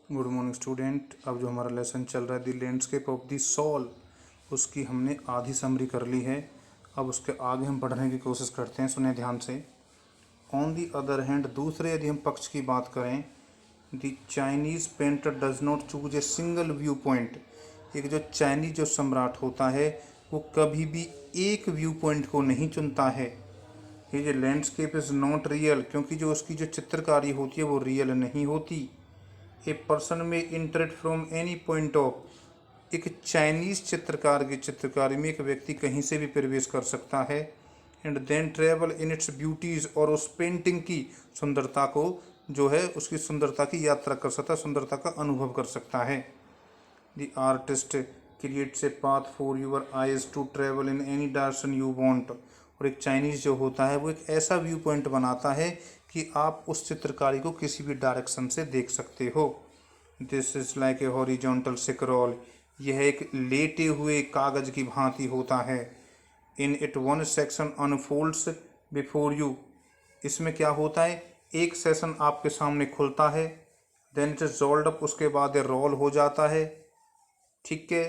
Good morning student. अब जो हमारा लेसन चल रहा है the landscape of the soul, उसकी हमने आधी समरी कर ली है। अब उसके आगे हम पढ़ने की कोशिश करते हैं, सुने ध्यान से। ऑन दी अदर हैंड, दूसरे यदि हम पक्ष की बात करें, the Chinese painter does not choose a single view point. एक जो चाइनीज जो सम्राट होता है वो कभी भी एक व्यू पॉइंट को नहीं चुनता है। ये जो लैंडस्केप इज़ नॉट रियल, क्योंकि जो उसकी जो चित्रकारी होती है वो रियल नहीं होती। ए पर्सन में इंटरेट फ्रॉम एनी पॉइंट ऑफ, एक चाइनीज चित्रकार की चित्रकारी में एक व्यक्ति कहीं से भी प्रवेश कर सकता है। And then travel in its beauties, और उस पेंटिंग की सुंदरता को जो है उसकी सुंदरता की यात्रा कर सकता है, सुंदरता का अनुभव कर सकता है। The artist creates a path for your eyes to travel in any direction you want. और एक चाइनीज जो होता है वो एक ऐसा व्यू पॉइंट बनाता है कि आप उस चित्रकारी को किसी भी डायरेक्शन से देख सकते हो। This is like a horizontal scroll, यह एक लेटे हुए कागज की भांति होता है। In it one section unfolds before you, इसमें क्या होता है, एक सेशन आपके सामने खुलता है, then it is rolled up, उसके बाद ये रोल हो जाता है, ठीक है।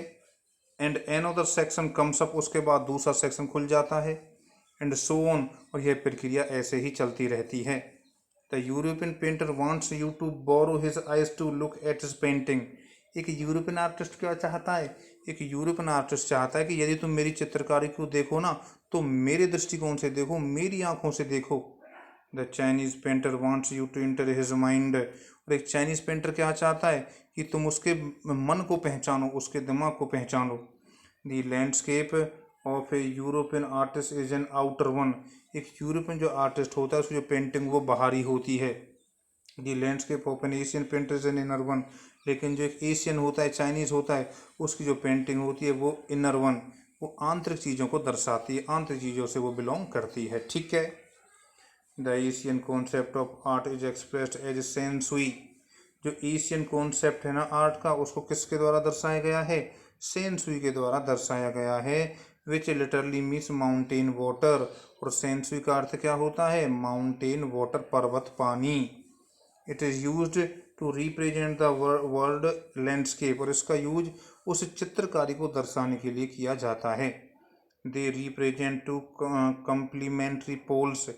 And another section comes up, उसके बाद दूसरा सेक्शन खुल जाता है, एंड सो ऑन, और यह प्रक्रिया ऐसे ही चलती रहती है। The European painter wants you to borrow his eyes to look at his painting. एक यूरोपियन आर्टिस्ट क्या चाहता है, एक यूरोपियन आर्टिस्ट चाहता है कि यदि तुम मेरी चित्रकारी को देखो ना तो मेरे दृष्टिकोण से देखो, मेरी आंखों से देखो। The Chinese painter wants you to enter his mind, और एक चाइनीज पेंटर क्या चाहता है कि तुम उसके मन को पहचानो, उसके दिमाग को पहचानो। The landscape of A European artist is an outer one, एक यूरोपियन जो आर्टिस्ट होता है उसकी जो पेंटिंग वो बाहरी होती है। The landscape of N Asian painter is an inner one, लेकिन जो एक एशियन होता है, चाइनीज होता है, उसकी जो पेंटिंग होती है वो इनर वन, वो आंतरिक चीज़ों को दर्शाती है, आंतरिक चीज़ों से वो बिलोंग करती है, ठीक है। The Asian concept of art is expressed as sansui, जो एशियन कॉन्सेप्ट है ना आर्ट का, उसको किसके द्वारा दर्शाया गया है, सेंसुई के द्वारा दर्शाया गया है। Which literally means mountain water, और सेंसुई का अर्थ क्या होता है, माउंटेन वाटर, पर्वत पानी। It is used to represent the world landscape, और इसका यूज उस चित्रकारी को दर्शाने के लिए किया जाता है। They represent two complementary poles,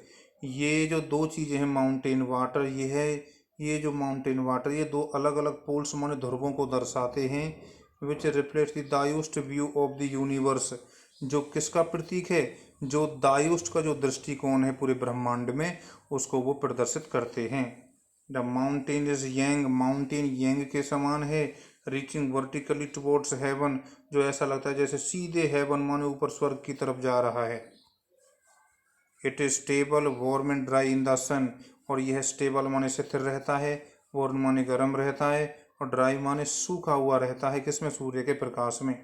ये जो दो चीज़ें हैं माउंटेन वाटर, ये है, ये जो माउंटेन वाटर ये दो अलग अलग पोल्स माने ध्रुवों को दर्शाते हैं। Which reflect the Daoist view of the universe, जो किसका प्रतीक है, जो दायुस्ट का जो दृष्टिकोण है पूरे ब्रह्मांड में उसको वो प्रदर्शित करते हैं। The mountain is young, mountain young के समान है। रीचिंग वर्टिकली टुवर्ड्स हेवन, जो ऐसा लगता है जैसे सीधे हेवन माने ऊपर स्वर्ग की तरफ जा रहा है। It is stable warm and dry in the sun, और यह स्टेबल माने स्थिर रहता है, वार्म माने गर्म रहता है, और ड्राई माने सूखा हुआ रहता है, किसमें, सूर्य के प्रकाश में।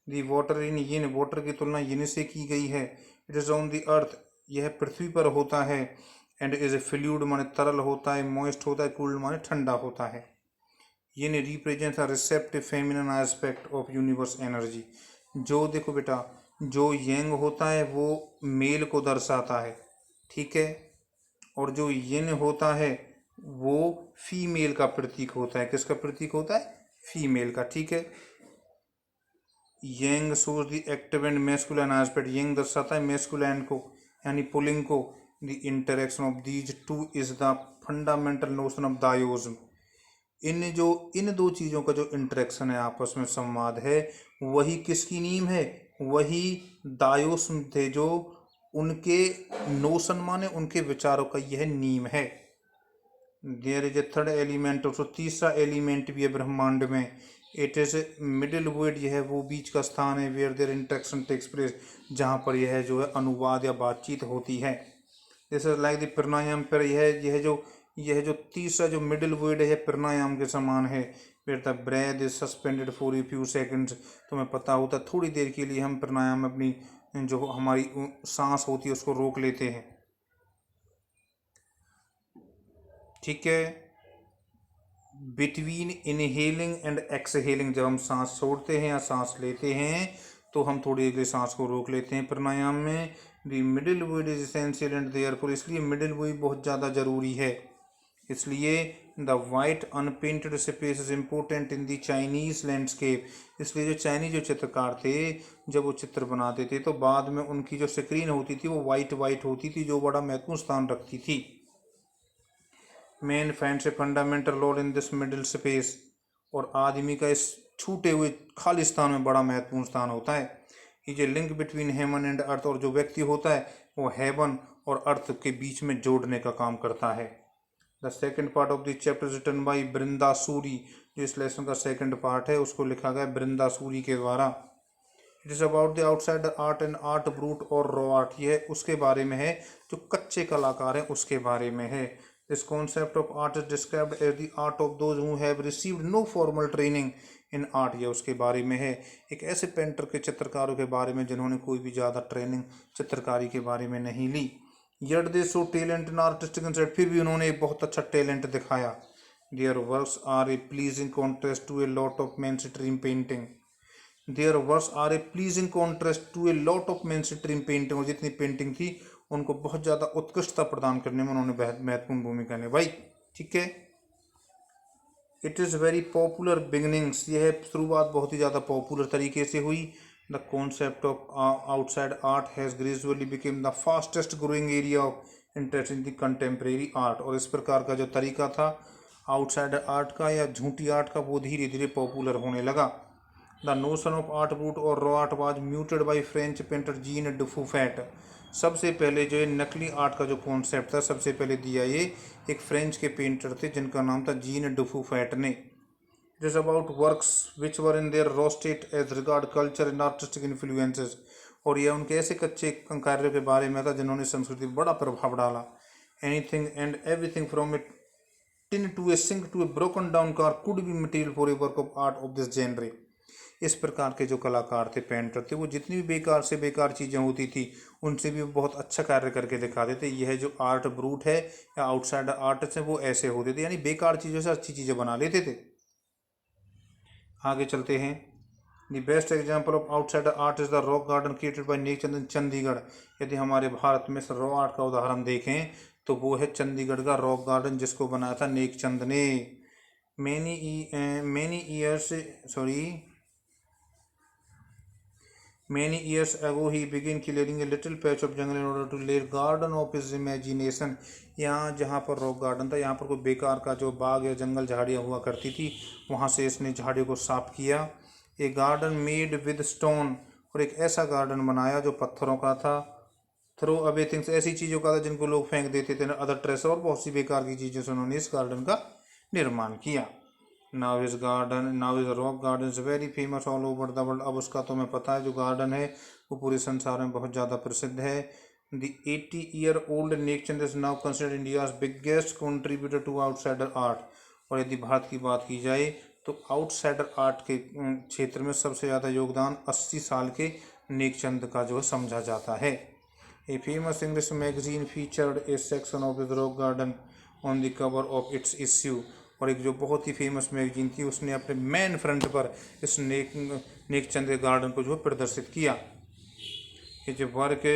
The water in yin, water की तुलना यिन से की गई है। It is on the earth, यह पृथ्वी पर होता है। एंड इज ए फ्लूइड माने तरल होता है, मॉइस्ट होता है, कूल्ड माने ठंडा होता है। Yin represents a receptive feminine aspect of universe energy, जो देखो बेटा, जो यंग होता है वो मेल को दर्शाता है, ठीक है, और जो यिन होता है वो फीमेल का प्रतीक होता है, किसका प्रतीक होता है, फीमेल का, ठीक है। Yang shows the active and masculine aspect, yang दर्शाता है मैस्कुलिन को यानी पुलिंग को। The interaction of these two is the fundamental notion of Daoism, इन दो चीज़ों का जो इंटरेक्शन है, आपस में संवाद है, वही किसकी नींव है, वही दायोस्म थे, जो उनके नोशन माने उनके विचारों का यह नींव है। There is a third element, उसको तीसरा एलिमेंट भी है ब्रह्मांड में। इट इज मिडिल वर्ड, यह वो बीच का स्थान है, where their interaction takes place, जहाँ पर यह जो है अनुवाद या बातचीत होती है। दिस इज लाइक द प्राणायाम, पर यह जो तीसरा जो मिडिल वर्ड है प्राणायाम के समान है। Where the breath is suspended for a few seconds, तुम्हें पता होता है थोड़ी देर के लिए हम प्राणायाम में अपनी जो हमारी सांस होती है उसको रोक लेते हैं, ठीक है। बिटवीन इनहेलिंग एंड एक्सहेलिंग, जब हम सांस छोड़ते हैं या सांस लेते हैं तो हम थोड़ी देर के लिए सांस को रोक लेते हैं प्राणायाम में। The middle word is essential and therefore, इसलिए मिडिल वर्ड बहुत ज़्यादा जरूरी है। इसलिए the white unpainted space is important in the Chinese landscape. इसलिए जो चाइनीज जो चित्रकार थे, जब वो चित्र बनाते थे तो बाद में उनकी जो स्क्रीन होती थी वो वाइट होती थी, जो बड़ा महत्वपूर्ण स्थान रखती थी। Man finds a fundamental role in this middle space, और आदमी का इस छूटे हुए खाली स्थान में बड़ा महत्वपूर्ण स्थान होता है। ये जो link between heaven and earth, और जो व्यक्ति होता है वो हेवन और अर्थ के बीच में जोड़ने का काम करता है। The second part of the chapter written by Brinda Suri. जो इस लेसन का सेकेंड पार्ट है उसको लिखा गया बृंदा सूरी के द्वारा। It is about the outsider art and art brut और रॉ आर्ट। यह उसके बारे में है जो कच्चे कलाकार हैं, उसके बारे में है। This concept of art is described as the art of those who have received no formal training in art. यह उसके बारे में है, एक ऐसे पेंटर के चित्रकारों के बारे में जिन्होंने कोई भी ज़्यादा ट्रेनिंग चित्रकारी के बारे में नहीं ली। Yet they show talent in artistic insight, फिर भी उन्होंने एक बहुत अच्छा टैलेंट दिखाया। Their works are a pleasing contrast to a lot of mainstream painting. Their works are a pleasing contrast to a lot of mainstream painting। और जितनी painting थी उनको बहुत ज़्यादा उत्कृष्टता प्रदान करने में उन्होंने महत्वपूर्ण भूमिका निभाई। ठीक है। It is very popular beginnings. यह शुरुआत बहुत ही ज़्यादा पॉपुलर तरीके से हुई। The concept of outside art has gradually become the fastest growing area of interest in the contemporary art। और इस प्रकार का जो तरीका था आउटसाइडर आर्ट का या झूठी आर्ट का, वो धीरे धीरे पॉपुलर होने लगा। The notion of art brut और raw art was muted by French painter Jean Dubuffet. सबसे पहले जो ये नकली आर्ट का जो कॉन्सेप्ट था सबसे पहले दिया ये एक फ्रेंच के पेंटर थे जिनका नाम था जीन डुफूफैट ने। It is about works which were in their raw state as regard culture and artistic influences। और यह उनके ऐसे कच्चे कार्यों के बारे में था जिन्होंने संस्कृति पर बड़ा प्रभाव डाला। Anything and everything from a tin to a sink to a broken down car could be material for a work of art of this genre। इस प्रकार के जो कलाकार थे, पेंटर थे, वो जितनी भी बेकार से बेकार चीज़ें होती थी उनसे भी बहुत अच्छा कार्य करके दिखाते थे। यह जो आर्ट ब्रूट है या आउटसाइडर आर्टिस्ट है वो ऐसे होते थे, यानी बेकार चीज़ों से अच्छी चीज़ें बना लेते थे। आगे चलते हैं। The best example of outsider art is the rock garden created by Nek Chand Chandigarh. यदि हमारे भारत में रॉ आर्ट का उदाहरण देखें तो वो है चंडीगढ़ का रॉक गार्डन, जिसको बनाया था नेकचंद ने। Many years ago he began clearing a little patch of jungle in order to lay garden of his imagination। यहाँ जहाँ पर रॉक गार्डन था, यहाँ पर कोई बेकार का जो बाग या जंगल झाड़ियाँ हुआ करती थी, वहाँ से इसने झाड़ियों को साफ किया। ए गार्डन मेड विद स्टोन, और एक ऐसा गार्डन बनाया जो पत्थरों का था। थ्रो अवे थिंग्स, ऐसी चीज़ों का था जिनको लोग फेंक देते थे, अदर ट्रेस, और बहुत सी बेकार की चीज़ों से उन्होंने इस गार्डन का निर्माण किया। Now is rock garden is very famous all over the world. अब उसका तुम्हें पता है जो गार्डन है वो पूरे संसार में बहुत ज़्यादा प्रसिद्ध है। The 80-year-old Nekchand is now considered India's biggest contributor to outsider art. और यदि भारत की बात की जाए तो आउटसाइडर आर्ट के क्षेत्र में सबसे ज़्यादा योगदान 80 साल के नेकचंद का जो समझा जाता है। A famous English magazine featured A section of the rock garden on the cover of its issue. और एक जो बहुत ही फेमस मैगजीन थी उसने अपने मेन फ्रंट पर इस नेकचंद के गार्डन को जो प्रदर्शित किया। His work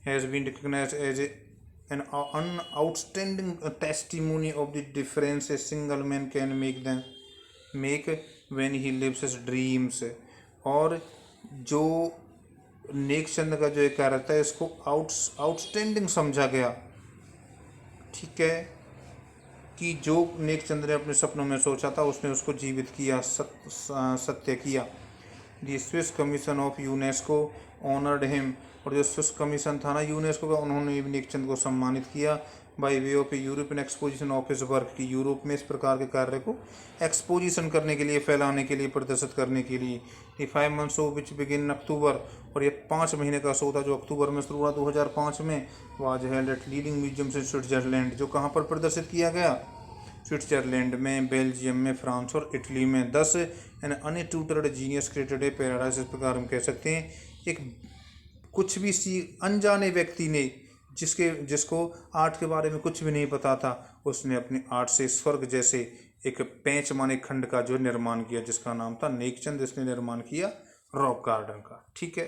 has been recognised as an outstanding testimony of the difference a single man can make when he lives his dreams. और जो नेकचंद का जो एक कार्य था इसको आउटस्टैंडिंग समझा गया। ठीक है, कि जो नेकचंद ने अपने सपनों में सोचा था उसने उसको जीवित किया, सत्य किया। The Swiss commission of UNESCO honoured him. और जो स्विस कमीशन था ना यूनेस्को का, उन्होंने भी नेकचंद को सम्मानित किया by way of European exposition of his work, की यूरोप में इस प्रकार के कार्य को एक्सपोजिशन करने के लिए, फैलाने के लिए, प्रदर्शित करने के लिए। The 5 month show which begin in October. और ये 5 महीने का शो था जो अक्टूबर में शुरू हुआ 2005 में। Was held at leading museums in Switzerland. जो कहाँ पर प्रदर्शित किया गया? स्विट्जरलैंड में, बेल्जियम में, फ्रांस और इटली में। 10 an untutored genius created a paradise. इस प्रकार हम कह सकते हैं एक कुछ भी सी अनजाने व्यक्ति ने जिसको आर्ट के बारे में कुछ भी नहीं पता था, उसने अपने आर्ट से स्वर्ग जैसे एक 5 माने खंड का जो निर्माण किया, जिसका नाम था नेकचंद। इसने निर्माण किया रॉक गार्डन का। ठीक है।